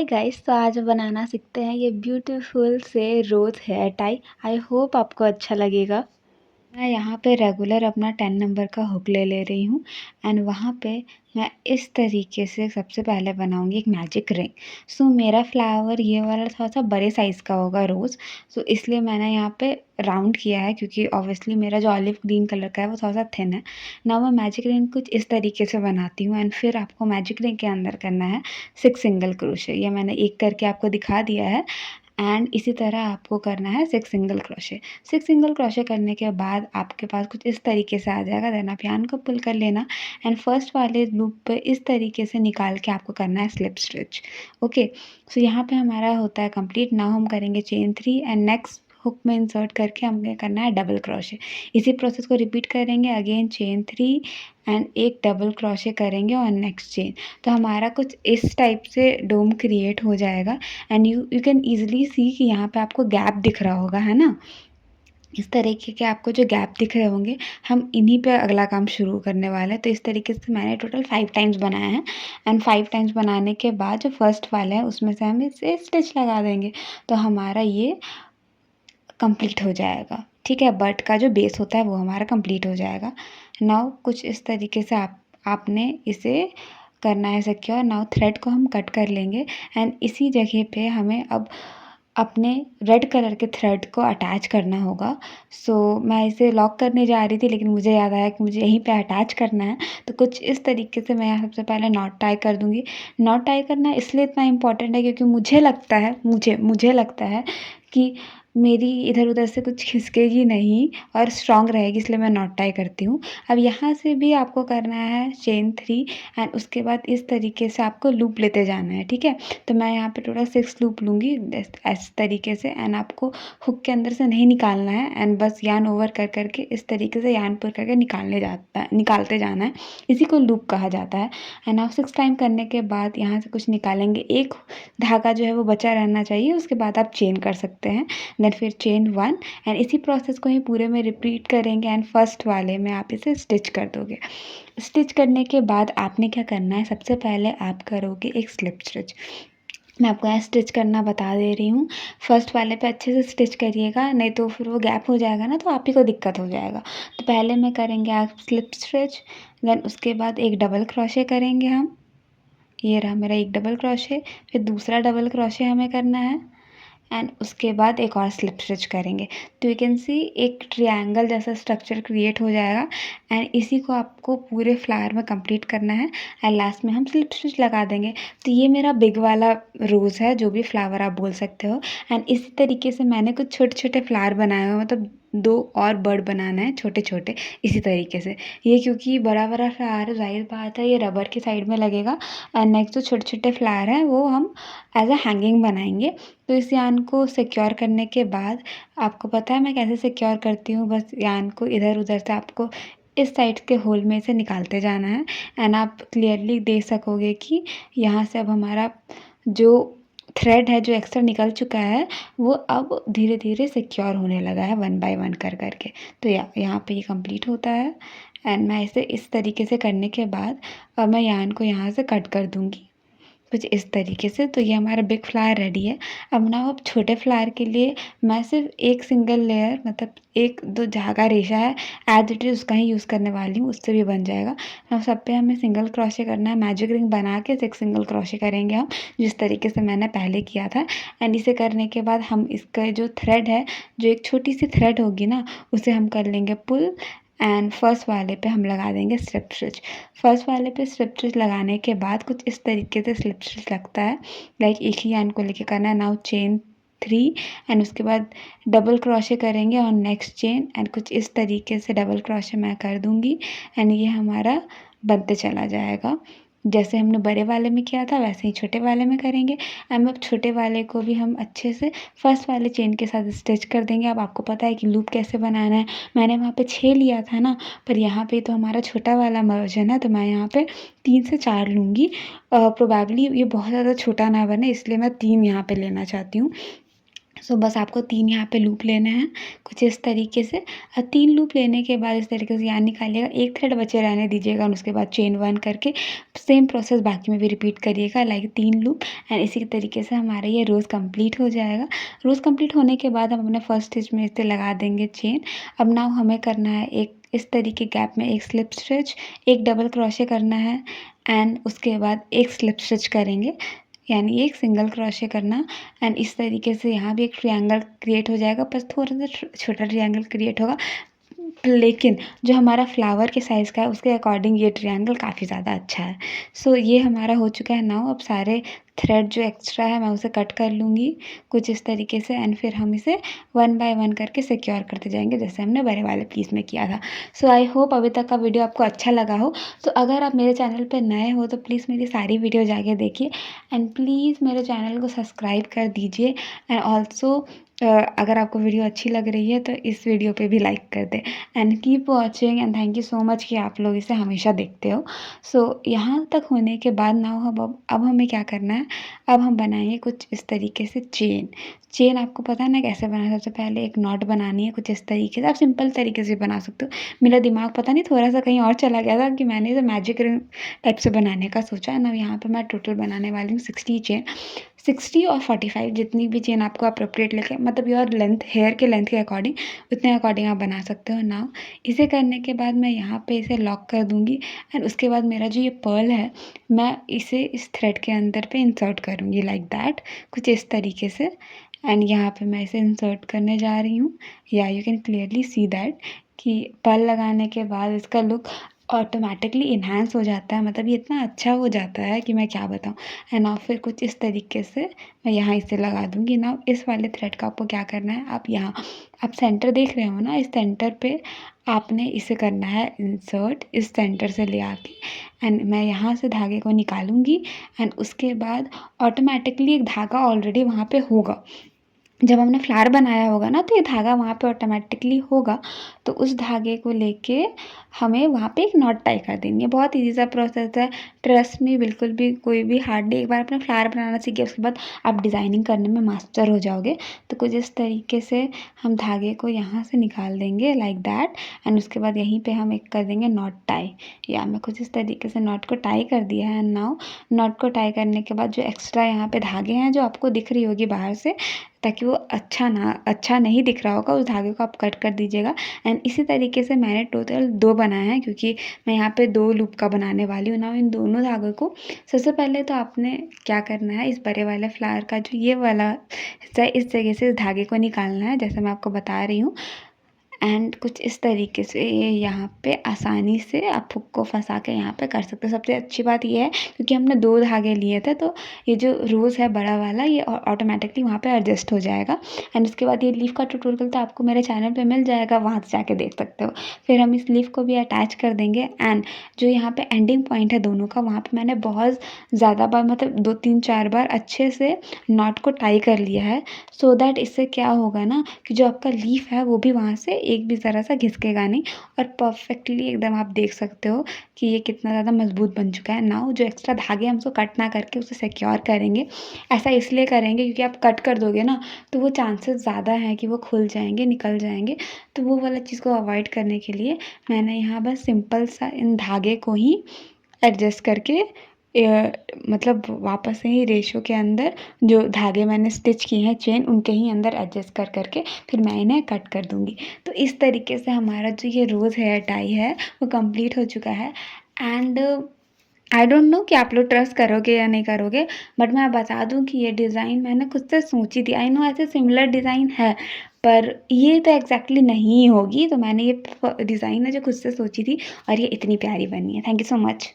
Hi guys, तो आज बनाना सीखते हैं ये ब्यूटीफुल से रोज़ हेयर टाई। आई होप आपको अच्छा लगेगा। मैं यहाँ पे रेगुलर अपना 10 नंबर का हुक ले रही हूँ एंड वहाँ पे मैं इस तरीके से सबसे पहले बनाऊँगी एक मैजिक रिंग। सो मेरा फ्लावर ये वाला थोड़ा-सा बड़े साइज़ का होगा रोज़। सो इसलिए मैंने यहाँ पे राउंड किया है क्योंकि ऑब्वियसली मेरा जो ऑलिव ग्रीन कलर का है वो थोड़ा-सा थिन है। नाउ मैं मैजिक रिंग कुछ इस तरीके से बनाती हूँ एंड फिर आपको मैजिक रिंग के अंदर करना है 6 सिंगल क्रोशे। ये मैंने एक करके आपको दिखा दिया है एंड इसी तरह आपको करना है 6 सिंगल क्रोशे। 6 सिंगल क्रोशे करने के बाद आपके पास कुछ इस तरीके से आ जाएगा। देन आप यार्न को पुल कर लेना एंड फर्स्ट वाले लूप पे इस तरीके से निकाल के आपको करना है स्लिप स्टिच। ओके, सो यहाँ पे हमारा होता है कंप्लीट। नाउ हम करेंगे चेन 3 एंड नेक्स्ट हुक में इंसर्ट करके हमें करना है डबल क्रोशे। इसी प्रोसेस को रिपीट करेंगे अगेन चेन 3 एंड एक डबल क्रोशे करेंगे और नेक्स्ट चेन। तो हमारा कुछ इस टाइप से डोम क्रिएट हो जाएगा एंड यू कैन ईजिली सी कि यहाँ पे आपको गैप दिख रहा होगा, है ना। इस तरीके के आपको जो गैप दिख रहे होंगे, हम इन्हीं पे अगला काम शुरू करने वाले हैं। तो इस तरीके से मैंने टोटल 5 टाइम्स बनाया है एंड 5 टाइम्स बनाने के बाद जो फर्स्ट वाला है उसमें से हम इसे स्टिच लगा देंगे। तो हमारा ये कंप्लीट हो जाएगा, ठीक है। बट का जो बेस होता है वो हमारा कंप्लीट हो जाएगा। नाउ कुछ इस तरीके से आपने इसे करना है सिक्योर। नाउ थ्रेड को हम कट कर लेंगे एंड इसी जगह पे हमें अब अपने रेड कलर के थ्रेड को अटैच करना होगा। सो मैं इसे लॉक करने जा रही थी लेकिन मुझे याद आया कि मुझे यहीं पे अटैच करना है। तो कुछ इस तरीके से मैं यहाँ सबसे पहले नॉट टाई कर दूँगी। नॉट टाई करना इसलिए इतना इम्पॉर्टेंट है क्योंकि मुझे लगता है कि मेरी इधर-उधर से कुछ खिसकेगी नहीं और स्ट्रॉन्ग रहेगी, इसलिए मैं नॉट टाई करती हूँ। अब यहाँ से भी आपको करना है चेन 3 एंड उसके बाद इस तरीके से आपको लूप लेते जाना है, ठीक है। तो मैं यहाँ पे टोटल 6 लूप लूँगी इस तरीके से एंड आपको हुक के अंदर से नहीं निकालना है एंड बस यार्न ओवर कर के इस तरीके से यार्न पुल करके निकालते जाना है। इसी को लूप कहा जाता है। एंड आप 6 टाइम करने के बाद यहाँ से कुछ निकालेंगे। एक धागा जो है वो बचा रहना चाहिए, उसके बाद आप चेन कर सकते हैं। देन फिर चेन 1 एंड इसी प्रोसेस को ही पूरे में रिपीट करेंगे एंड फर्स्ट वाले में आप इसे स्टिच कर दोगे। स्टिच करने के बाद आपने क्या करना है, सबसे पहले आप करोगे एक स्लिप स्टिच। मैं आपको यहाँ स्टिच करना बता दे रही हूँ। फर्स्ट वाले पे अच्छे से स्टिच करिएगा, नहीं तो फिर वो गैप हो जाएगा ना, तो आप ही को दिक्कत हो जाएगा। तो पहले में करेंगे आप स्लिप स्टिच, देन उसके बाद एक डबल क्रोशे करेंगे हम। ये रहा मेरा एक डबल क्रोशे, फिर दूसरा डबल क्रोशे हमें करना है एंड उसके बाद एक और स्लिप स्टिच करेंगे। तो यू कैन सी एक ट्रायंगल जैसा स्ट्रक्चर क्रिएट हो जाएगा एंड इसी को आपको पूरे फ्लावर में कंप्लीट करना है एंड लास्ट में हम स्लिप स्टिच लगा देंगे। तो ये मेरा बिग वाला रोज़ है, जो भी फ्लावर आप बोल सकते हो। एंड इसी तरीके से मैंने कुछ छोटे छोटे फ्लावर बनाए हुए, मतलब 2 और बर्ड बनाना है छोटे छोटे इसी तरीके से। ये क्योंकि बड़ा बड़ा फ्लावर है, जाहिर बात है ये रबर की साइड में लगेगा एंड नेक्स्ट जो छोटे छोटे फ्लावर हैं वो हम एज अ हैंगिंग बनाएंगे। तो इस यान को सिक्योर करने के बाद आपको पता है मैं कैसे सिक्योर करती हूँ, बस यान को इधर उधर से आपको इस साइड के होल में से निकालते जाना है एंड आप क्लियरली देख सकोगे कि यहाँ से अब हमारा जो थ्रेड है जो एक्स्ट्रा निकल चुका है वो अब धीरे धीरे सिक्योर होने लगा है 1 बाय 1 करके। तो यहाँ पे ये कंप्लीट होता है एंड मैं इसे इस तरीके से करने के बाद अब मैं यान को यहाँ से कट कर दूँगी कुछ इस तरीके से। तो ये हमारा बिग फ्लावर रेडी है। अब ना अब छोटे फ्लावर के लिए मैं सिर्फ एक सिंगल लेयर, मतलब एक दो धागा रेशा है एज इट इज़ उसका ही यूज़ करने वाली हूँ, उससे भी बन जाएगा। अब सब पे हमें सिंगल क्रोशे करना है। मैजिक रिंग बना के 6 सिंगल क्रोशे करेंगे हम, जिस तरीके से मैंने पहले किया था। एंड इसे करने के बाद हम इसका जो थ्रेड है, जो एक छोटी सी थ्रेड होगी ना, उसे हम कर लेंगे पुल एंड फर्स्ट वाले पे हम लगा देंगे स्लिप स्टिच। फर्स्ट वाले पे स्लिप स्टिच लगाने के बाद कुछ इस तरीके से स्लिप स्टिच लगता है, लाइक एक ही यान को लेके करना है। नाउ चेन 3 एंड उसके बाद डबल क्रोशे करेंगे और नेक्स्ट चेन एंड कुछ इस तरीके से डबल क्रोशे मैं कर दूँगी एंड ये हमारा बनते चला जाएगा। जैसे हमने बड़े वाले में किया था वैसे ही छोटे वाले में करेंगे एंड अब छोटे वाले को भी हम अच्छे से फर्स्ट वाले चेन के साथ स्टिच कर देंगे। अब आपको पता है कि लूप कैसे बनाना है। मैंने वहाँ पे 6 लिया था ना, पर यहाँ पे तो हमारा छोटा वाला वर्जन है, तो मैं यहाँ पे 3 से 4 लूँगी। प्रोबेबली ये बहुत ज़्यादा छोटा ना बने, इसलिए मैं 3 यहाँ पे लेना चाहती हूँ। सो बस आपको 3 यहाँ पे लूप लेने हैं कुछ इस तरीके से। 3 लूप लेने के बाद इस तरीके से yarn निकालिएगा, एक थ्रेड बचे रहने दीजिएगा और उसके बाद चेन 1 करके सेम प्रोसेस बाकी में भी रिपीट करिएगा, लाइक 3 लूप। एंड इसी तरीके से हमारा ये रोज़ कंप्लीट हो जाएगा। रोज़ कंप्लीट होने के बाद हम अपने फर्स्ट स्टिच में इसे लगा देंगे चेन। अब नाउ हमें करना है एक इस तरीके गैप में एक स्लिप स्टिच, एक डबल क्रोशे करना है एंड उसके बाद एक स्लिप स्टिच करेंगे, यानी एक सिंगल क्रोशे करना। एंड इस तरीके से यहाँ भी एक ट्रायंगल क्रिएट हो जाएगा, बस थोड़ा सा छोटा ट्रायंगल क्रिएट होगा, लेकिन जो हमारा फ्लावर के साइज़ का है उसके अकॉर्डिंग ये ट्रायंगल काफ़ी ज़्यादा अच्छा है। सो ये हमारा हो चुका है नाउ। अब सारे थ्रेड जो एक्स्ट्रा है मैं उसे कट कर लूँगी कुछ इस तरीके से एंड फिर हम इसे 1 बाय 1 करके सिक्योर करते जाएंगे जैसे हमने बड़े वाले पीस में किया था। सो आई होप अभी तक का वीडियो आपको अच्छा लगा हो। सो अगर आप मेरे चैनल पर नए हो तो प्लीज़ मेरी सारी वीडियो जाके देखिए एंड प्लीज़ मेरे चैनल को सब्सक्राइब कर दीजिए। एंड ऑल्सो अगर आपको वीडियो अच्छी लग रही है तो इस वीडियो पे भी लाइक कर दें and keep watching and thank you so much कि आप लोग इसे हमेशा देखते हो। सो यहाँ तक होने के बाद ना अब हमें क्या करना है, अब हम बनाएंगे कुछ इस तरीके से चेन आपको पता है ना कैसे बनाना है। सबसे पहले एक नॉट बनानी है कुछ इस तरीके से, आप सिंपल तरीके से बना सकते हो। मेरा दिमाग पता नहीं थोड़ा सा कहीं और चला गया था कि मैंने इसे मैजिक रिंग टाइप से बनाने का सोचा ना। यहाँ पे मैं टोटल बनाने वाली हूँ 60 चेन, 60 और 45 जितनी भी चेन आपको अप्रोप्रिएट लेके मतलब योर लेंथ हेयर के लेंथ के अकॉर्डिंग उतने अकॉर्डिंग आप बना सकते हो। नाउ इसे करने के बाद मैं यहाँ पे इसे लॉक कर दूँगी एंड उसके बाद मेरा जो ये पर्ल है मैं इसे इस थ्रेड के अंदर पे इंसर्ट करूँगी लाइक दैट कुछ इस तरीके से। एंड यहाँ पे मैं इसे इंसर्ट करने जा रही हूँ, या you can clearly see that कि पर्ल लगाने के बाद इसका लुक ऑटोमेटिकली इन्हांस हो जाता है, मतलब ये इतना अच्छा हो जाता है कि मैं क्या बताऊँ। एंड नाउ फिर कुछ इस तरीके से मैं यहाँ इसे लगा दूँगी। नाउ इस वाले थ्रेड का आपको क्या करना है, आप यहाँ आप सेंटर देख रहे हो ना, इस सेंटर पे आपने इसे करना है इंसर्ट इस सेंटर से ले आके। एंड मैं यहाँ से धागे को निकालूंगी एंड उसके बाद ऑटोमेटिकली एक धागा ऑलरेडी वहाँ पे होगा। जब हमने फ्लावर बनाया होगा ना तो ये धागा वहाँ पे ऑटोमेटिकली होगा, तो उस धागे को लेके हमें वहाँ पे एक नॉट टाई कर देनी है। बहुत ईजी सा प्रोसेस है, ट्रस्ट में, बिल्कुल भी कोई भी हार्ड नहीं। एक बार अपना फ्लावर बनाना सीख गया उसके बाद आप डिज़ाइनिंग करने में मास्टर हो जाओगे। तो कुछ इस तरीके से हम धागे को यहाँ से निकाल देंगे लाइक दैट एंड उसके बाद यहीं पे हम एक कर देंगे नॉट टाई, या मैं कुछ इस तरीके से नॉट को टाई कर दिया है। एंड नाउ नॉट को टाई करने के बाद जो एक्स्ट्रा यहाँ पे धागे हैं जो आपको दिख रही होगी बाहर से, ताकि वो अच्छा नहीं दिख रहा होगा, उस धागे को आप कट कर दीजिएगा। एंड इसी तरीके से मैंने टोटल 2 बनाए हैं क्योंकि मैं यहाँ पे 2 लूप का बनाने वाली हूँ ना। इन दोनों धागों को सबसे पहले तो आपने क्या करना है, इस बड़े वाले फ्लावर का जो ये वाला हिस्सा है इस जगह से इस धागे को निकालना है जैसे मैं आपको बता रही हूँ। एंड कुछ इस तरीके से यहाँ पे आसानी से आप हुक को फंसा के यहाँ पे कर सकते हो। सबसे अच्छी बात ये है क्योंकि हमने 2 धागे लिए थे तो ये जो रोज़ है बड़ा वाला ये ऑटोमेटिकली वहाँ पे एडजस्ट हो जाएगा। एंड उसके बाद ये लीफ का ट्यूटोरियल तो आपको मेरे चैनल पे मिल जाएगा, वहाँ से जाके देख सकते हो। फिर हम इस लीफ को भी अटैच कर देंगे एंड जो यहाँ पे एंडिंग पॉइंट है दोनों का वहाँ पे मैंने बहुत ज़्यादा बार मतलब 2-3-4 बार अच्छे से नॉट को टाई कर लिया है, सो दैट इससे क्या होगा ना कि जो आपका लीफ है वो भी वहाँ से एक भी ज़रा सा घिसकेगा नहीं और परफेक्टली एकदम आप देख सकते हो कि ये कितना ज़्यादा मजबूत बन चुका है। नाउ जो एक्स्ट्रा धागे हम उसको कट ना करके उसे सिक्योर करेंगे। ऐसा इसलिए करेंगे क्योंकि आप कट कर दोगे ना तो वो चांसेस ज़्यादा हैं कि वो खुल जाएंगे, निकल जाएंगे। तो वो वाला चीज़ को अवॉइड करने के लिए मैंने यहाँ बस सिंपल सा इन धागे को ही एडजस्ट करके मतलब वापस से ही रेशो के अंदर जो धागे मैंने स्टिच किए हैं चेन उनके ही अंदर एडजस्ट कर करके फिर मैं इन्हें कट कर दूँगी। तो इस तरीके से हमारा जो ये रोज़ हेयर टाई है वो कंप्लीट हो चुका है। एंड आई डोंट नो कि आप लोग ट्रस्ट करोगे या नहीं करोगे, बट मैं बता दूं कि ये डिज़ाइन मैंने खुद से सोची थी। आई नो ऐसे सिमिलर डिज़ाइन है पर ये तो एग्जैक्टली नहीं होगी, तो मैंने ये डिज़ाइन है जो खुद से सोची थी और ये इतनी प्यारी बनी है। Thank you so much.